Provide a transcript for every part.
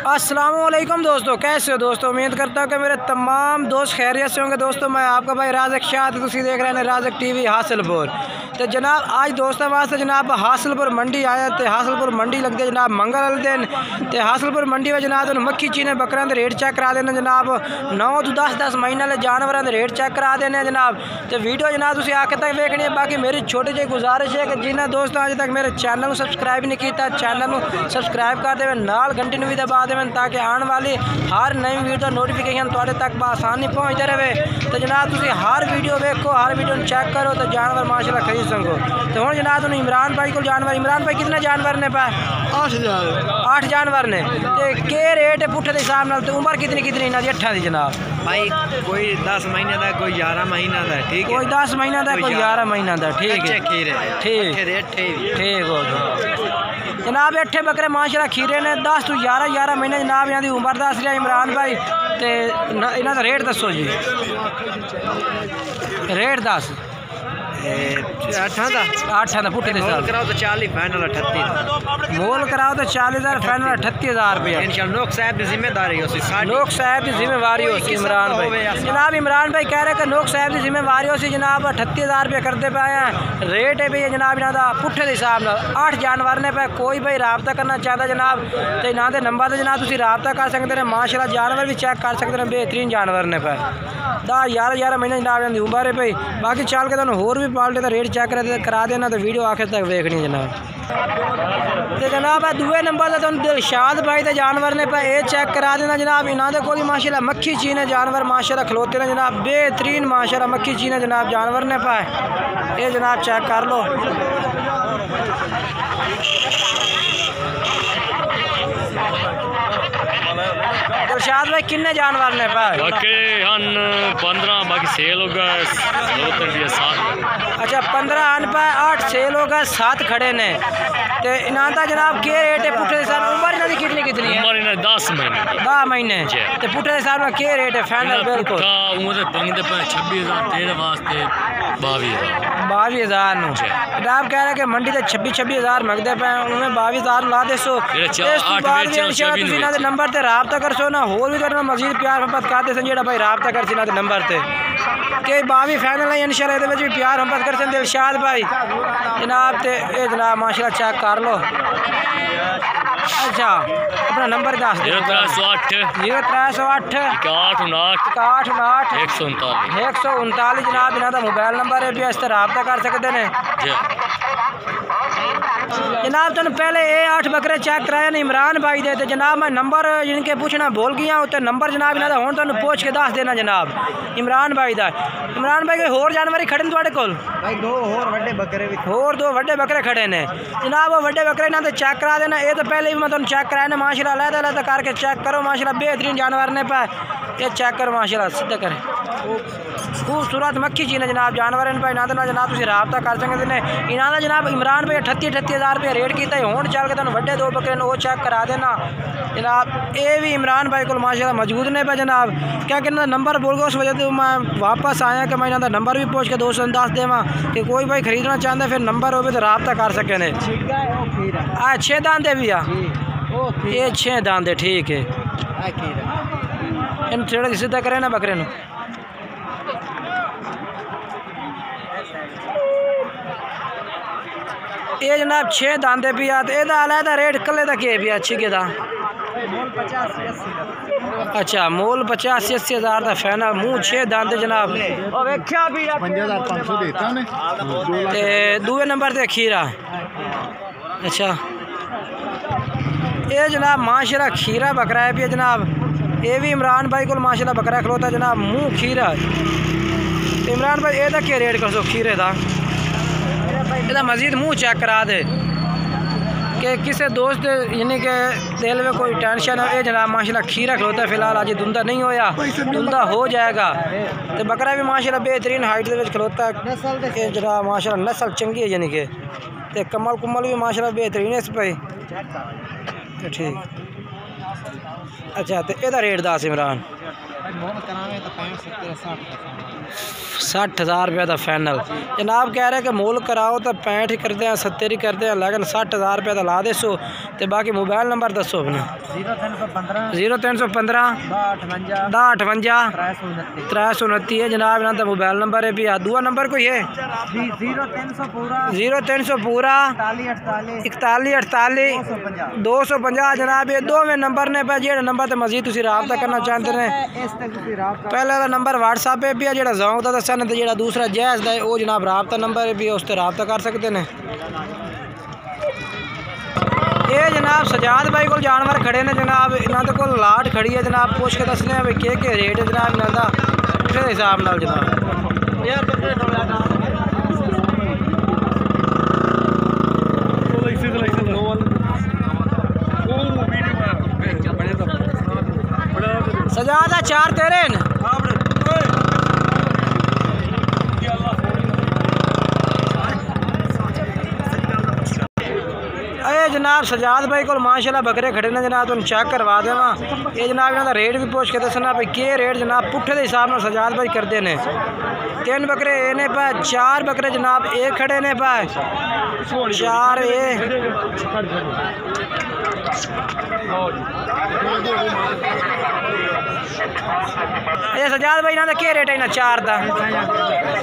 अस्सलामुअलैकुम दोस्तों, कैसे हो दोस्तों। उम्मीद करता हूँ कि मेरे तमाम दोस्त खैरियत से होंगे। दोस्तों मैं आपका भाई राज़क शाह, तुसी देख रहे हैं राज़क टीवी हासिलपुर। तो जनाब आज दोस्तों वास्ते जनाब हासिलपुर मंडी आया तो हासिलपुर मंडी लगती है जनाब मंगल दिन। तो हासिलपुर मंडी में जनाब मक्खी चीने बकरियां के रेट चेक करा देना जनाब। 9 तो 10 महीने वाले जानवरों के रेट चेक करा देने जनाब। तो वीडियो जनाब तुसी आखिर तक देखनी है। बाकी मेरी छोटी जी गुजारिश है कि जिन्हें दोस्तों अज तक मेरे चैनल को सब्सक्राइब नहीं किया, चैनल को सब्सक्राइब कर देवे, नाल घंटी भी दबा देवे ताकि आने वाली हर नई वीडियो नोटिफिकेशन तुहाडे तक आसानी पहुँचते रहे। तो जनाब तुसी हर वीडियो देखो, हर वीडियो चेक करो तो जानवर माशाल्लाह खरीद सको। तो हम जनाब तुम इमरान भाई को जानवर, इमरान भाई कितने जानवर ने पाए? 8 जानवर ने। तो के रेट है पुट्ठे के हिसाब नाल? तो उम्र कितनी कितनी इन्हां दी अट्ठां दी जनाब? भाई कोई 10 महीने का, कोई 11 महीना का, ठीक है। कोई 10 महीना का, कोई 11 महीना का, ठीक है। ठीक हो गया जनाब। 8 बकरे माशाल्लाह खीरे ने। 10 तो 11 महीने जनाब यहाँ की उम्र दस रहा इमरान भाई। तो इन्हों का रेट दसो जी, रेट दस। 8 का पुट्ठे कराओ तो 40 फाइनल 38। मोल कराओ तो 40,000 फाइनल 38,000 रुपया। इंशाल्लाह नोक साहब की जिम्मेदारी हो सी, नोक साहब की जिम्मेवारी हो सी इमरान भाई। जनाब इमरान भाई कह रहे कि नोक साहब की जिम्मेवारी हो सी जनाब। 38,000 रुपये करते पे हैं। रेट है भैया जनाब इन्हों का पुट्ठे के हिसाब नाल। 8 जानवर ने पे। कोई भाई रबता करना चाहता जनाब तो इन्हों के नंबर से जनाब तुम रबता कर सकते हैं। माशाल्लाह जानवर भी चेक कर सकते हैं, बेहतरीन जानवर ने पे। 10-11 महीने जनाब इन्होंने उम्र है भाई। बाकी चल के तुम होर भी पाल्टे का रेट चेक करा देना तो वीडियो आखिर तक देखनी जनाब। तो जनाब दूए नंबर से तुम दिलशाद भाई के जानवर ने पे ये चेक करा देना जनाब। इन्होंने को माशाल्लाह मक्खी चीने जानवर माशाल्लाह खलोते ने जनाब, बेहतरीन माशाल्लाह मक्खी चीने जनाब जानवर ने पाए। ये जनाब चेक कर लो। दिलशाद भाई किन्ने जानवर ने पाए? बाकी 15, बाकी सेल हो गए 7। अच्छा 15 अन पाए, 8 सेल हो गए, 7 खड़े ने। तो इन्हों का जनाब के रेट है पुट्ठे के हिसाब? उम्र इन्हों की कितनी है? उम्र इन्हें 10 महीने। 10 महीने। तो पुट्ठे के हिसाब में के रेट है फाइनल? बिल्कुल उम्र पंगते पे 26,000 तेरे वास्ते 22,000 जनाब कह रहे कि मंडी से 26,000 मंगते पे, उन्हें 22,000 ला दे सो। नंबर से रबता कर सो ना, होर भी करना मजीद प्यार मोहब्बत करते सन जो भाई रबता कर सी नंबर से कि 22 फाइनल है इंशाल्लाह। ये भी प्यार मोहब्बत कर सन दिलशाद भाई जनाब। तो ये जनाब माशाल्लाह चेक कर लो। अच्छा अपना नंबर दस। 0308 0308 6159 139 जनाब इन्हों का मोबाइल नंबर है भी इस तरह रबता कर सकते हैं जनाब। तुम पहले ये 8 बकरे चेक कराए ने इमरान भाई दे। तो जनाब मैं नंबर जिनके पूछना भूल गया हूँ। तो नंबर जनाब इन्हों का हूँ तुम पूछ के दस देना जनाब इमरान भाई का। इमरान भाई के होर जानवर ही खड़े थोड़े कोल? भाई 2 होर वड्डे बकरे भी, होर 2 वड्डे बकरे खड़े ने जनाब। वो वड्डे बकरे इन्हों चेक करा देना। ये तो पहले भी मैं तुम चेक कराए माशाल्लाह अलग करके चेक करो माशाल्लाह, बेहतरीन जानवर ने पाए। ये चेक करो माशाल्लाह सीधा करें, खूबसूरत मक्खी चीने जनाब जानवर इन पर। इन्हों जनाब तुम रबता कर सकते हैं। इन्हों जनाब इमरान भाई 38,000 रुपये रेट किया। हूँ चल के तुम वड्डे 2 बकरे वो चेक करा देना जनाब। ये भी इमरान भाई को माशाल्लाह मौजूद ने पे जनाब। क्या कहना नंबर बोल गया, उस वजह से मैं वापस आया कि मैं इन्हों नंबर भी पूछ के दोस्तों दस देव कि कोई भाई खरीदना चाहता फिर नंबर हो तो रबता कर सके। 6 दांदे भी आ, ये 6 दांदे ठीक है। इन थोड़ा सीधा करे ना बकरे न। ये जनाब 6 दांदे भी आ। तो यदा अलहदा रेट कले का के भी अच्छी के दा? अच्छा मोल 85-80,000 का फाइनल। मुँह 6 दांदे जनाब। दूए नंबर से खीरा। अच्छा ये जनाब माशाल्लाह खीरा बकरा है भी जनाब। ये भी इमरान भाई को माशाल्लाह बकरा खलोता जनाब, मुँह खीरा। इमरान भाई ये क्या रेट कर सो खीरे का? ये मजीद मुँह चेक करा दे कि किसी दोस्त यानी कि दिल में कोई टेंशन हो। ये जनाब माशाल्लाह खीरा खलोता है फिलहाल, अज धुंधा नहीं होया, धुंधा हो जाएगा। तो बकरा भी माशाल्लाह बेहतरीन हाइट के खलोता है जनाब माशाल्लाह, नस्ल चंगी है यानी कि। तो कमल कुमल भी माशाल्लाह बेहतरीन है इस पर। ठीक अच्छा तो यदा रेट दस इमरान? 60,000 का फाइनल। जनाब कह रहे हैं कि मोल कराओ तो 65 ही करते हैं, 70 ही करते हैं, लेकिन 60,000 का ला दे सो। तो बाकी मोबाइल नंबर दसो अपना। 0315 1058 329 है जनाब, इन्हों का मोबाइल नंबर है भी। दूआ नंबर कोई है 0300 पूरा 4148 250 जनाब। ये दो में नंबर ने पे जो नंबर तो मजीद तुम रबता करना चाहते हैं। पहले वाला नंबर व्हाट्सएप पे भी है, जो जोंग का दसा ने, जो दूसरा जैज़ का वो जनाब रबता नंबर है भी, उस पर रबता कर सकते हैं। ये जनाब सजाद भाई को जानवर खड़े ने जनाब, इन्होंने को लाट खड़ी है जनाब, पूछ के दसने भाई के रेट है जनाब इन्हों का हिसाब नाल जनाब। सजादा 4 तेरे न जनाब सजाद भाई को माशाल्लाह बकरे खड़े ने जनाब, तुम चेक करवा देवा। ये जनाब इन्हों का रेट भी पूछ के दसना भाई के रेट जनाब पुट्ठे के हिसाब में सजाद भाई करते हैं। 3 बकरे ए ने पा, 4 बकरे जनाब ए खड़े ने पा, 4 ए ये सजाद भाई इन्हों का क्या रेट है इन्हें 4 का?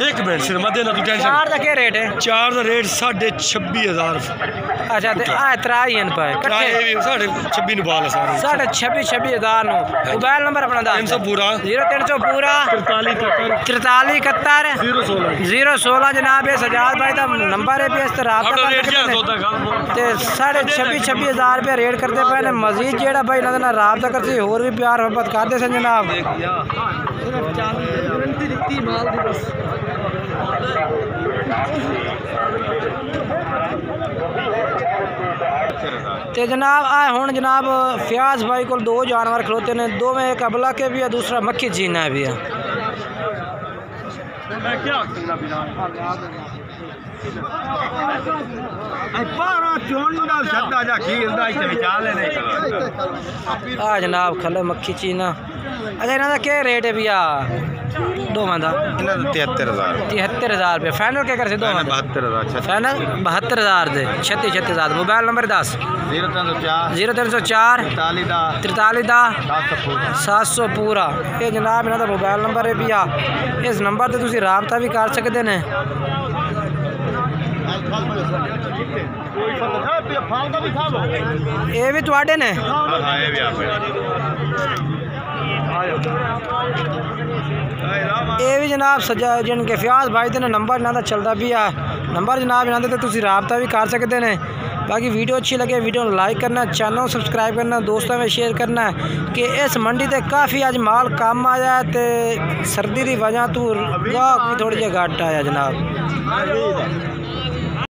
एक मिनट सिर मत देना तू टेंशन। 4 का क्या रेट है? 4 का रेट 26,500। अच्छा तो आ त्रा ही इन पे किराए भी 26 नु बाल सारे 26,000 नु। मोबाइल नंबर अपना दस। 300 पूरा 0300 पूरा 43 71 016 जनाब। ये सजाद भाई का नंबर है भी, इस तरह रेट क्या होता है? 26,000 रुपया रेट करते पे ने। मजीद जेड़ा भाई इन्होंने ना रबता करते होर भी प्यार मोहब्बत करते सन जनाब। तो जनाब आ हुण जनाब फयाज भाई को 2 जानवर खलोते ने, 2 में एक अबला के भी है, दूसरा मक्खी जीना भी है। जनाब खले मक्खी चीना। अच्छा इन्हों का क्या रेट है भैया दोवां का? 73,000 रुपये फाइनल क्या कर से? 72,000 फाइनल 72,000 दे 36,000। मोबाइल नंबर 10 0304 43 700 पूरा। ये जनाब इन्हों का मोबाइल नंबर है भैया, इस नंबर से तुम रबता भी कर सकते हैं। ये भी तुहाडे ने? ये भी जनाब सजा जिनके फयाज भाई ने नंबर इन्हों का चलता भी है। नंबर जनाब इन्हों से तुम रबता भी कर सकते हैं। बाकी वीडियो अच्छी लगे वीडियो लाइक करना, चैनल सब्सक्राइब करना, दोस्तों में शेयर करना है कि इस मंडी से काफ़ी अज माल कम आया तो सर्दी की वजह तो गाहक भी थोड़ी जी घट आया जनाब।